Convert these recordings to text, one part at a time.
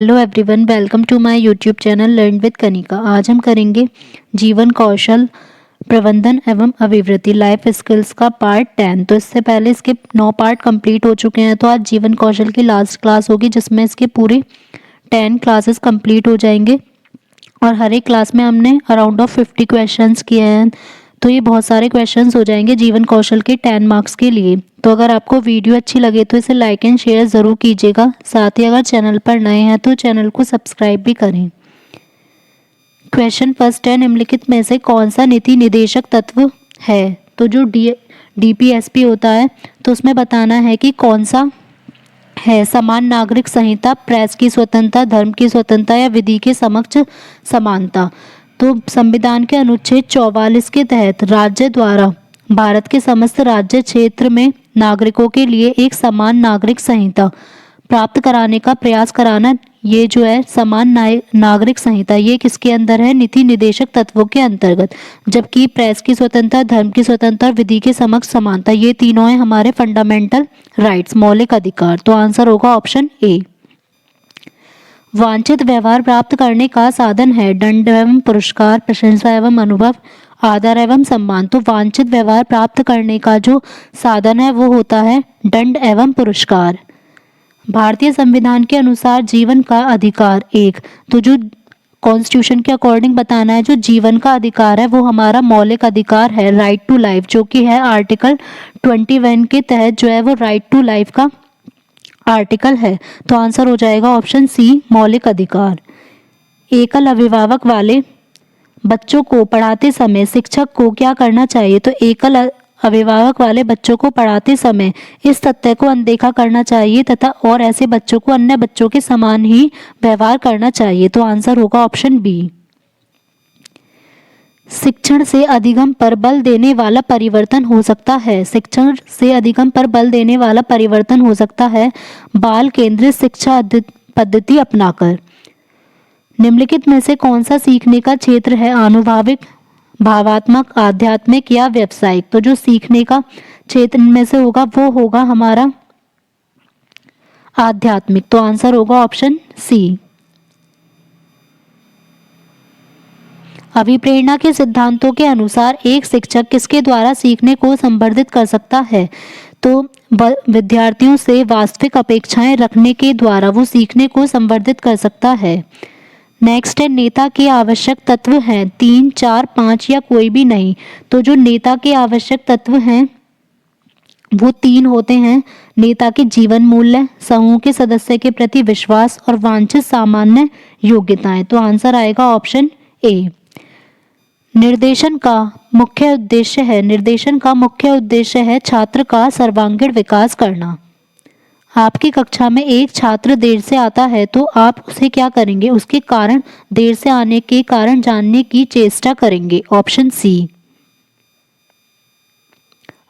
Hello everyone, welcome to my YouTube channel learn with Kanika. आज हम करेंगे जीवन कौशल प्रबंधन एवं अभिवृद्धि लाइफ स्किल्स का पार्ट 10। तो इससे पहले इसके 9 पार्ट कंप्लीट हो चुके हैं। तो आज जीवन कौशल की लास्ट क्लास होगी जिसमें इसके पूरे 10 क्लासेस कंप्लीट हो जाएंगे और हर एक क्लास में हमने अराउंड ऑफ 50 क्वेश्चंस किए हैं। तो ये बहुत सारे क्वेश्चंस हो जाएंगे जीवन कौशल के 10 मार्क्स के लिए। तो अगर आपको वीडियो अच्छी लगे तो इसे लाइक एंड शेयर ज़रूर कीजिएगा। साथ ही अगर चैनल पर नए हैं तो चैनल को सब्सक्राइब भी करें। क्वेश्चन फर्स्ट है, निम्नलिखित में से कौन सा नीति निदेशक तत्व है? तो जो डीपीएसपी होता है तो उसमें बताना है कि कौन सा है। समान नागरिक संहिता, प्रेस की स्वतंत्रता, धर्म की स्वतंत्रता या विधि के समक्ष समानता। तो संविधान के अनुच्छेद 44 के तहत राज्य द्वारा भारत के समस्त राज्य क्षेत्र में नागरिकों के लिए एक समान नागरिक संहिता प्राप्त कराने का प्रयास कराना, ये जो है समान नागरिक संहिता, ये किसके अंदर है? नीति निदेशक तत्वों के अंतर्गत। जबकि प्रेस की स्वतंत्रता, धर्म की स्वतंत्रता, विधि के समक्ष समानता, ये तीनों हैं हमारे फंडामेंटल राइट्स, मौलिक अधिकार। तो आंसर होगा ऑप्शन ए। वांछित व्यवहार प्राप्त करने का साधन है दंड एवं पुरस्कार, प्रशंसा एवं अनुभव, आदर एवं सम्मान। तो वांछित व्यवहार प्राप्त करने का जो साधन है वो होता है दंड एवं पुरस्कार। भारतीय संविधान के अनुसार जीवन का अधिकार एक, तो जो कॉन्स्टिट्यूशन के अकॉर्डिंग बताना है, जो जीवन का अधिकार है वो हमारा मौलिक अधिकार है, राइट टू लाइफ, जो कि है आर्टिकल 21 के तहत जो है वो राइट टू लाइफ का आर्टिकल है। तो आंसर हो जाएगा ऑप्शन सी, मौलिक अधिकार। एकल अभिभावक वाले बच्चों को पढ़ाते समय शिक्षक को क्या करना चाहिए? तो एकल अभिभावक वाले बच्चों को पढ़ाते समय इस तथ्य को अनदेखा करना चाहिए तथा और ऐसे बच्चों को अन्य बच्चों के समान ही व्यवहार करना चाहिए। तो आंसर होगा ऑप्शन बी। शिक्षण से अधिगम पर बल देने वाला परिवर्तन हो सकता है। शिक्षण से अधिगम पर बल देने वाला परिवर्तन हो सकता है बाल केंद्रित शिक्षा पद्धति अपनाकर। निम्नलिखित में से कौन सा सीखने का क्षेत्र है? आनुभाविक, भावात्मक, आध्यात्मिक या व्यावसायिक। तो जो सीखने का क्षेत्र में से होगा वो होगा हमारा आध्यात्मिक। तो आंसर होगा ऑप्शन सी। अभिप्रेरणा के सिद्धांतों के अनुसार एक शिक्षक किसके द्वारा सीखने को संवर्धित कर सकता है? तो विद्यार्थियों से वास्तविक अपेक्षाएं रखने के द्वारा वो सीखने को संवर्धित कर सकता है। नेक्स्ट है, नेता के आवश्यक तत्व हैं 3, 4, 5 या कोई भी नहीं। तो जो नेता के आवश्यक तत्व हैं वो 3 होते हैं। नेता के जीवन मूल्य, समूह के सदस्य के प्रति विश्वास और वांछित सामान्य योग्यताएं। तो आंसर आएगा ऑप्शन ए। निर्देशन का मुख्य उद्देश्य है छात्र का सर्वांगीण विकास करना। आपकी कक्षा में एक छात्र देर से आता है तो आप उसे क्या करेंगे? उसके कारण, देर से आने के कारण जानने की चेष्टा करेंगे। Option C.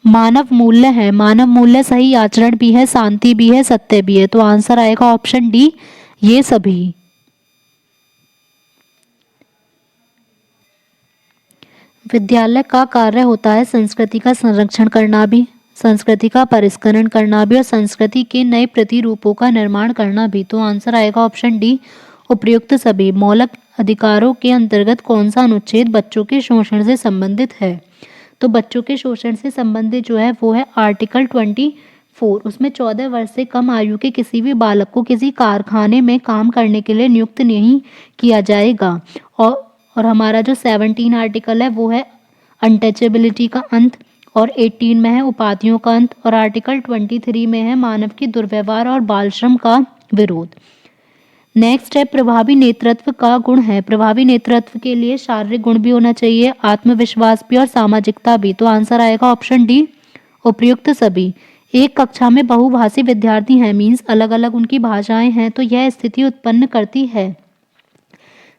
मानव मूल्य है, मानव मूल्य सही आचरण भी है, शांति भी है, सत्य भी है। तो आंसर आएगा ऑप्शन डी, ये सभी। विद्यालय का कार्य होता है संस्कृति का संरक्षण करना भी, संस्कृति का परिष्करण करना भी और संस्कृति के नए प्रतिरूपों का निर्माण करना भी। तो आंसर आएगा ऑप्शन डी, उपयुक्त सभी। मौलिक अधिकारों के अंतर्गत कौन सा अनुच्छेद बच्चों के शोषण से संबंधित है? तो बच्चों के शोषण से संबंधित जो है वो है आर्टिकल 24। उसमें 14 वर्ष से कम आयु के किसी भी बालक को किसी कारखाने में काम करने के लिए नियुक्त नहीं किया जाएगा। और हमारा जो 17 आर्टिकल है वो है अनटचेबिलिटी का अंत, और 18 में है उपाधियों का अंत, और आर्टिकल 23 में है मानव की दुर्व्यवहार और बाल श्रम का विरोध। नेक्स्ट है, प्रभावी नेतृत्व का गुण है। प्रभावी नेतृत्व के लिए शारीरिक गुण भी होना चाहिए, आत्मविश्वास भी और सामाजिकता भी। तो आंसर आएगा ऑप्शन डी, उपयुक्त सभी। एक कक्षा में बहुभाषी विद्यार्थी हैं, मीन्स अलग अलग उनकी भाषाएं हैं, तो यह स्थिति उत्पन्न करती है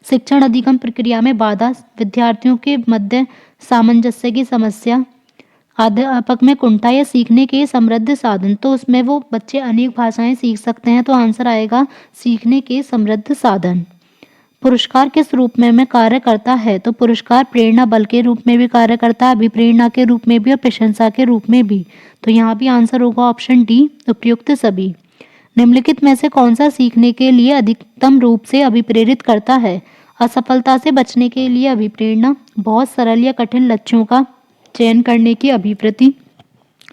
शिक्षण अधिगम प्रक्रिया में बाधा, विद्यार्थियों के मध्य सामंजस्य की समस्या, अध्यापक में कुंठा या सीखने के समृद्ध साधन। तो उसमें वो बच्चे अनेक भाषाएं सीख सकते हैं। तो आंसर आएगा सीखने के समृद्ध साधन। पुरस्कार किस रूप में कार्य करता है? तो पुरस्कार प्रेरणा बल के रूप में भी कार्य करता है, अभिप्रेरणा के रूप में भी और प्रशंसा के रूप में भी। तो यहाँ भी आंसर होगा ऑप्शन डी, उपयुक्त सभी। निम्नलिखित में से कौन सा सीखने के लिए अधिकतम रूप से अभिप्रेरित करता है? असफलता से बचने के लिए अभिप्रेरणा, बहुत सरल या कठिन लक्ष्यों का चयन करने की अभिवृत्ति,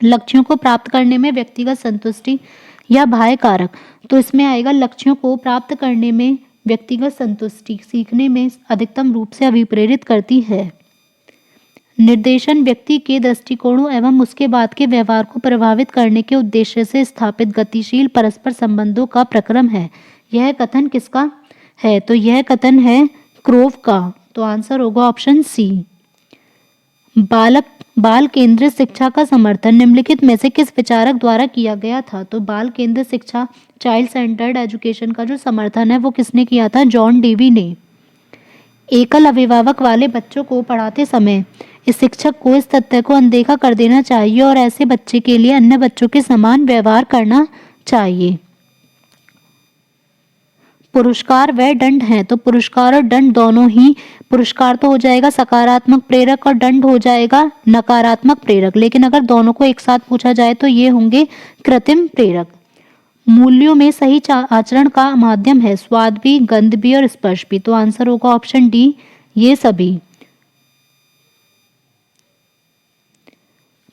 लक्ष्यों को प्राप्त करने में व्यक्तिगत संतुष्टि या बाह्य कारक। तो इसमें आएगा लक्ष्यों को प्राप्त करने में व्यक्तिगत संतुष्टि सीखने में अधिकतम रूप से अभिप्रेरित करती है। निर्देशन व्यक्ति के दृष्टिकोणों एवं उसके बाद के व्यवहार को प्रभावित करने के उद्देश्य से स्थापित गतिशील परस्पर संबंधों का प्रक्रम है। यह कथन किसका है? तो यह कथन है क्रोव का। तो आंसर होगा ऑप्शन सी। बाल केंद्रित शिक्षा का समर्थन निम्नलिखित में से किस विचारक द्वारा किया गया था? तो बाल केंद्रित शिक्षा, चाइल्ड सेंटर्ड एजुकेशन का जो समर्थन है वो किसने किया था? जॉन डेवी ने। एकल अभिभावक वाले बच्चों को पढ़ाते समय इस शिक्षक को इस तथ्य को अनदेखा कर देना चाहिए और ऐसे बच्चे के लिए अन्य बच्चों के समान व्यवहार करना चाहिए। पुरस्कार व दंड हैं, तो पुरस्कार और दंड दोनों ही, पुरस्कार तो हो जाएगा सकारात्मक प्रेरक और दंड हो जाएगा नकारात्मक प्रेरक, लेकिन अगर दोनों को एक साथ पूछा जाए तो ये होंगे कृत्रिम प्रेरक। मूल्यों में सही आचरण का माध्यम है स्वाद भी, गंध भी और स्पर्श भी। तो आंसर होगा ऑप्शन डी, ये सभी।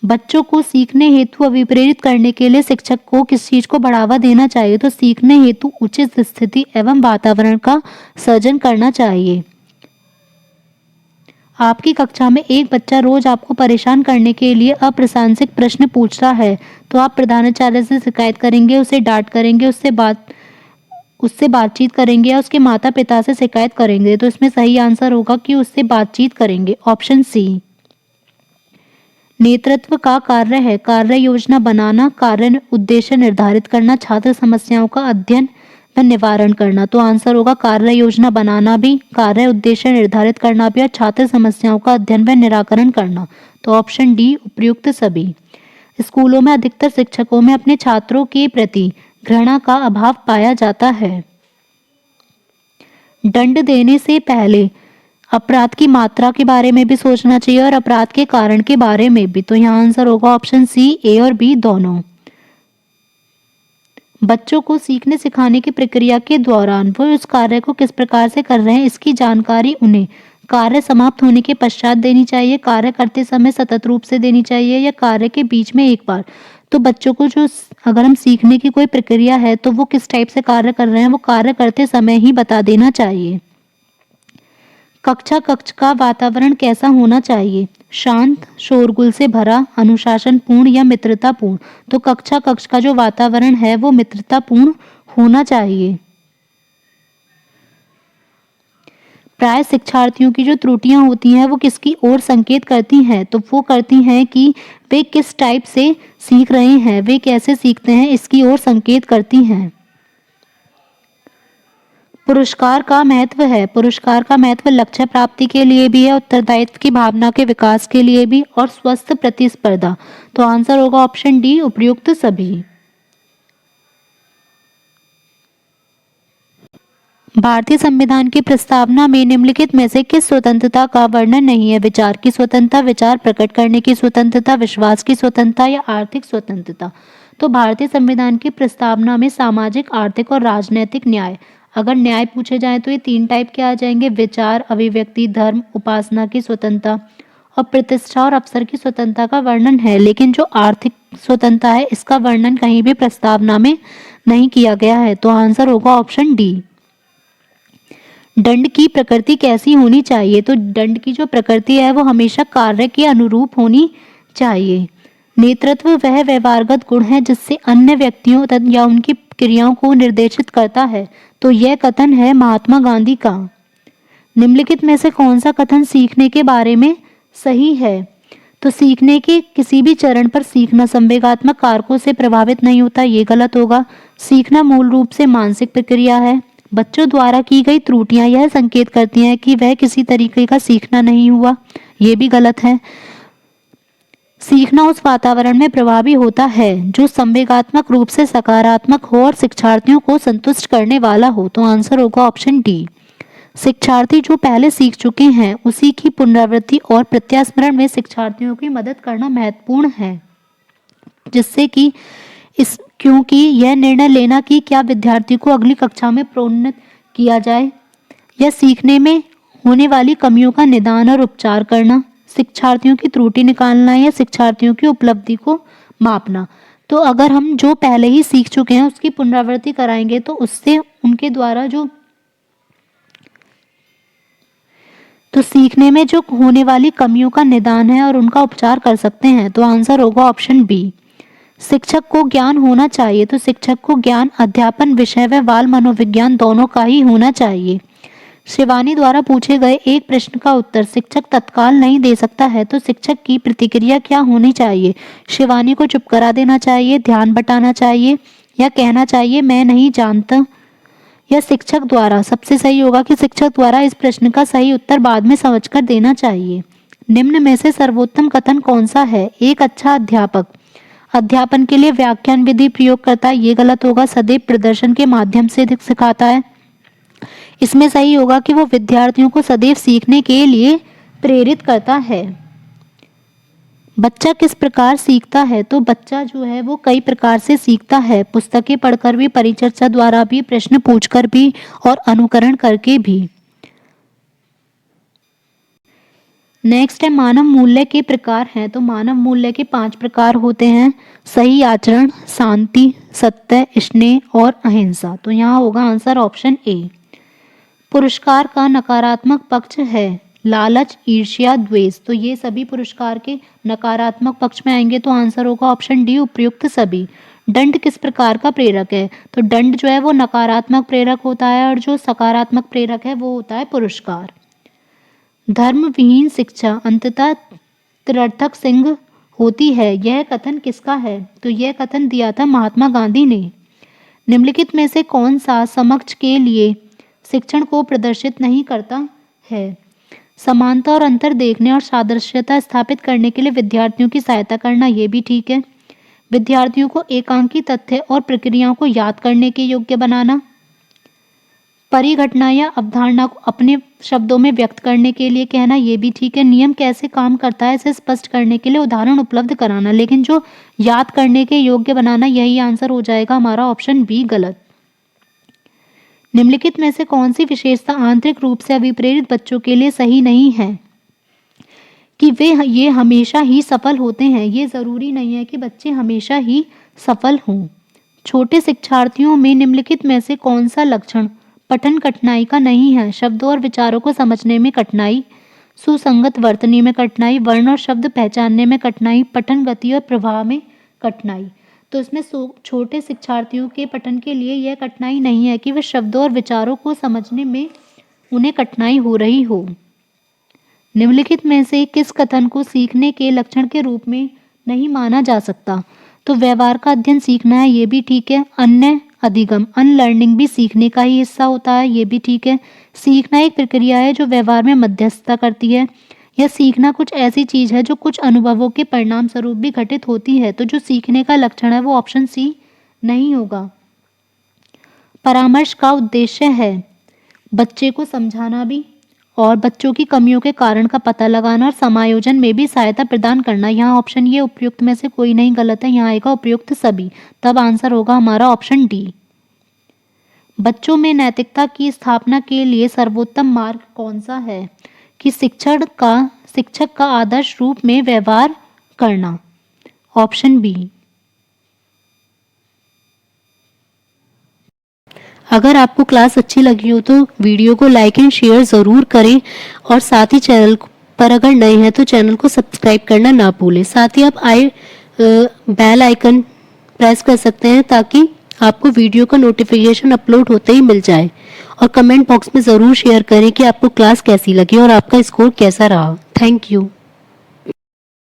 बच्चों को सीखने हेतु अभिप्रेरित करने के लिए शिक्षक को किस चीज को बढ़ावा देना चाहिए? तो सीखने हेतु उचित स्थिति एवं वातावरण का सृजन करना चाहिए। आपकी कक्षा में एक बच्चा रोज आपको परेशान करने के लिए अप्रासंगिक प्रश्न पूछ रहा है, तो आप प्रधानाचार्य से शिकायत करेंगे, उसे डांट करेंगे, उससे बातचीत करेंगे या उसके माता पिता से शिकायत करेंगे? तो इसमें सही आंसर होगा कि उससे बातचीत करेंगे, ऑप्शन सी। नेतृत्व का कार्य है कार्य योजना बनाना, कार्य उद्देश्य निर्धारित करना, छात्र समस्याओं का अध्ययन व निवारण करना। तो आंसर होगा कार्य योजना बनाना भी, कार्य उद्देश्य निर्धारित करना भी और छात्र समस्याओं का अध्ययन व निराकरण करना। तो ऑप्शन डी उपयुक्त सभी। स्कूलों में अधिकतर शिक्षकों में अपने छात्रों के प्रति घृणा का अभाव पाया जाता है। दंड देने से पहले अपराध की मात्रा के बारे में भी सोचना चाहिए और अपराध के कारण के बारे में भी। तो यहाँ आंसर होगा ऑप्शन सी, ए और बी दोनों। बच्चों को सीखने सिखाने की प्रक्रिया के दौरान वो उस कार्य को किस प्रकार से कर रहे हैं इसकी जानकारी उन्हें कार्य समाप्त होने के पश्चात देनी चाहिए, कार्य करते समय सतत रूप से देनी चाहिए या कार्य के बीच में एक बार। तो बच्चों को जो अगर हम सीखने की कोई प्रक्रिया है तो वो किस टाइप से कार्य कर रहे हैं वो कार्य करते समय ही बता देना चाहिए। कक्ष का वातावरण कैसा होना चाहिए? शांत, शोरगुल से भरा, अनुशासनपूर्ण या मित्रतापूर्ण? तो कक्ष का जो वातावरण है वो मित्रतापूर्ण होना चाहिए। प्राय शिक्षार्थियों की जो त्रुटियां होती हैं वो किसकी ओर संकेत करती हैं? तो वो करती हैं कि वे किस टाइप से सीख रहे हैं, वे कैसे सीखते हैं, इसकी ओर संकेत करती हैं। पुरस्कार का महत्व है, पुरस्कार का महत्व लक्ष्य प्राप्ति के लिए भी है, उत्तरदायित्व की भावना के विकास के लिए भी और स्वस्थ प्रतिस्पर्धा। तो आंसर होगा ऑप्शन डी उपयुक्त सभी। भारतीय संविधान की प्रस्तावना में निम्नलिखित में से किस स्वतंत्रता का वर्णन नहीं है? विचार की स्वतंत्रता, विचार प्रकट करने की स्वतंत्रता, विश्वास की स्वतंत्रता या आर्थिक स्वतंत्रता? तो भारतीय संविधान की प्रस्तावना में सामाजिक, आर्थिक और राजनैतिक न्याय, अगर न्याय पूछे जाए तो ये 3 टाइप के आ जाएंगे, विचार, अभिव्यक्ति, धर्म, उपासना की स्वतंत्रता और प्रतिष्ठा और अवसर की स्वतंत्रता का वर्णन है। लेकिन जो आर्थिक स्वतंत्रता है इसका वर्णन कहीं भी प्रस्तावना में नहीं किया गया है। तो आंसर होगा ऑप्शन डी। दंड की प्रकृति कैसी होनी चाहिए? तो दंड की जो प्रकृति है वो हमेशा कार्य के अनुरूप होनी चाहिए। नेतृत्व वह व्यवहारगत गुण है जिससे अन्य व्यक्तियों या उनकी क्रियाओं को निर्देशित करता है। तो यह कथन है महात्मा गांधी का। निम्नलिखित में से कौन सा कथन सीखने के बारे में सही है? तो सीखने के किसी भी चरण पर सीखना संवेगात्मक कारकों से प्रभावित नहीं होता, ये गलत होगा। सीखना मूल रूप से मानसिक प्रक्रिया है। बच्चों द्वारा की गई त्रुटियां यह संकेत करती हैं कि वह किसी तरीके का सीखना नहीं हुआ, ये भी गलत है। सीखना उस वातावरण में प्रभावी होता है जो संवेगात्मक रूप से सकारात्मक हो और शिक्षार्थियों को संतुष्ट करने वाला हो। तो आंसर होगा ऑप्शन डी। शिक्षार्थी जो पहले सीख चुके हैं उसी की पुनरावृत्ति और प्रत्यास्मरण में शिक्षार्थियों की मदद करना महत्वपूर्ण है, जिससे कि क्योंकि यह निर्णय लेना कि क्या विद्यार्थी को अगली कक्षा में प्रोन्नत किया जाए, या सीखने में होने वाली कमियों का निदान और उपचार करना, शिक्षार्थियों की त्रुटि निकालना या शिक्षार्थियों की उपलब्धि को मापना। तो अगर हम जो पहले ही सीख चुके हैं उसकी पुनरावृत्ति कराएंगे तो उससे उनके द्वारा तो सीखने में जो होने वाली कमियों का निदान है और उनका उपचार कर सकते हैं। तो आंसर होगा ऑप्शन बी। शिक्षक को ज्ञान होना चाहिए, तो शिक्षक को ज्ञान अध्यापन विषय व बाल मनोविज्ञान दोनों का ही होना चाहिए। शिवानी द्वारा पूछे गए एक प्रश्न का उत्तर शिक्षक तत्काल नहीं दे सकता है, तो शिक्षक की प्रतिक्रिया क्या होनी चाहिए? शिवानी को चुप करा देना चाहिए, ध्यान बटाना चाहिए, या कहना चाहिए मैं नहीं जानता, या शिक्षक द्वारा, सबसे सही होगा कि शिक्षक द्वारा इस प्रश्न का सही उत्तर बाद में समझकर देना चाहिए। निम्न में से सर्वोत्तम कथन कौन सा है? एक अच्छा अध्यापक अध्यापन के लिए व्याख्यान विधि प्रयोग करता है, ये गलत होगा। सदैव प्रदर्शन के माध्यम से सिखाता है, इसमें सही होगा कि वो विद्यार्थियों को सदैव सीखने के लिए प्रेरित करता है। बच्चा किस प्रकार सीखता है? तो बच्चा जो है वो कई प्रकार से सीखता है, पुस्तकें पढ़कर भी, परिचर्चा द्वारा भी, प्रश्न पूछकर भी और अनुकरण करके भी। नेक्स्ट है मानव मूल्य के प्रकार हैं। तो मानव मूल्य के 5 प्रकार होते हैं: सही आचरण, शांति, सत्य, स्नेह और अहिंसा। तो यहाँ होगा आंसर ऑप्शन ए। पुरस्कार का नकारात्मक पक्ष है लालच, ईर्ष्या, द्वेष। तो ये सभी पुरस्कार के नकारात्मक पक्ष में आएंगे, तो आंसर होगा ऑप्शन डी, उपयुक्त सभी। दंड किस प्रकार का प्रेरक है? तो दंड जो है वो नकारात्मक प्रेरक होता है और जो सकारात्मक प्रेरक है वो होता है पुरस्कार। धर्म विहीन शिक्षा अंततः त्रिर्थक सिंह होती है, यह कथन किसका है? तो यह कथन दिया था महात्मा गांधी ने। निम्नलिखित में से कौन सा समक्ष के लिए शिक्षण को प्रदर्शित नहीं करता है? समानता और अंतर देखने और सादृश्यता स्थापित करने के लिए विद्यार्थियों की सहायता करना, ये भी ठीक है। विद्यार्थियों को एकांकी तथ्य और प्रक्रियाओं को याद करने के योग्य बनाना, परिघटना या अवधारणा को अपने शब्दों में व्यक्त करने के लिए कहना, ये भी ठीक है। नियम कैसे काम करता है इसे स्पष्ट करने के लिए उदाहरण उपलब्ध कराना, लेकिन जो याद करने के योग्य बनाना, यही आंसर हो जाएगा हमारा ऑप्शन बी गलत। निम्नलिखित में से कौन सी विशेषता आंतरिक रूप से अभिप्रेरित बच्चों के लिए सही नहीं है कि ये हमेशा ही सफल होते हैं? ये जरूरी नहीं है कि बच्चे हमेशा ही सफल हों। छोटे शिक्षार्थियों में निम्नलिखित में से कौन सा लक्षण पठन कठिनाई का नहीं है? शब्दों और विचारों को समझने में कठिनाई, सुसंगत वर्तनी में कठिनाई, वर्ण और शब्द पहचानने में कठिनाई, पठन गति और प्रवाह में कठिनाई। तो इसमें छोटे शिक्षार्थियों के पठन के लिए यह कठिनाई नहीं है कि वे शब्दों और विचारों को समझने में उन्हें कठिनाई हो रही हो। निम्नलिखित में से किस कथन को सीखने के लक्षण के रूप में नहीं माना जा सकता? तो व्यवहार का अध्ययन सीखना है, ये भी ठीक है। अन्य अधिगम, अनलर्निंग भी सीखने का ही हिस्सा होता है, ये भी ठीक है। सीखना एक प्रक्रिया है जो व्यवहार में मध्यस्थता करती है। यह सीखना कुछ ऐसी चीज है जो कुछ अनुभवों के परिणाम स्वरूप भी घटित होती है। तो जो सीखने का लक्षण है वो ऑप्शन सी नहीं होगा। परामर्श का उद्देश्य है बच्चे को समझाना भी और बच्चों की कमियों के कारण का पता लगाना और समायोजन में भी सहायता प्रदान करना। यहाँ ऑप्शन ये उपयुक्त में से कोई नहीं गलत है, यहाँ आएगा उपयुक्त सभी। तब आंसर होगा हमारा ऑप्शन डी। बच्चों में नैतिकता की स्थापना के लिए सर्वोत्तम मार्ग कौन सा है? कि शिक्षक का आदर्श रूप में व्यवहार करना, ऑप्शन बी। अगर आपको क्लास अच्छी लगी हो तो वीडियो को लाइक एंड शेयर ज़रूर करें और साथ ही चैनल पर अगर नए हैं तो चैनल को सब्सक्राइब करना ना भूलें। साथ ही आप बेल आइकन प्रेस कर सकते हैं ताकि आपको वीडियो का नोटिफिकेशन अपलोड होते ही मिल जाए। और कमेंट बॉक्स में ज़रूर शेयर करें कि आपको क्लास कैसी लगी और आपका स्कोर कैसा रहा। Thank you.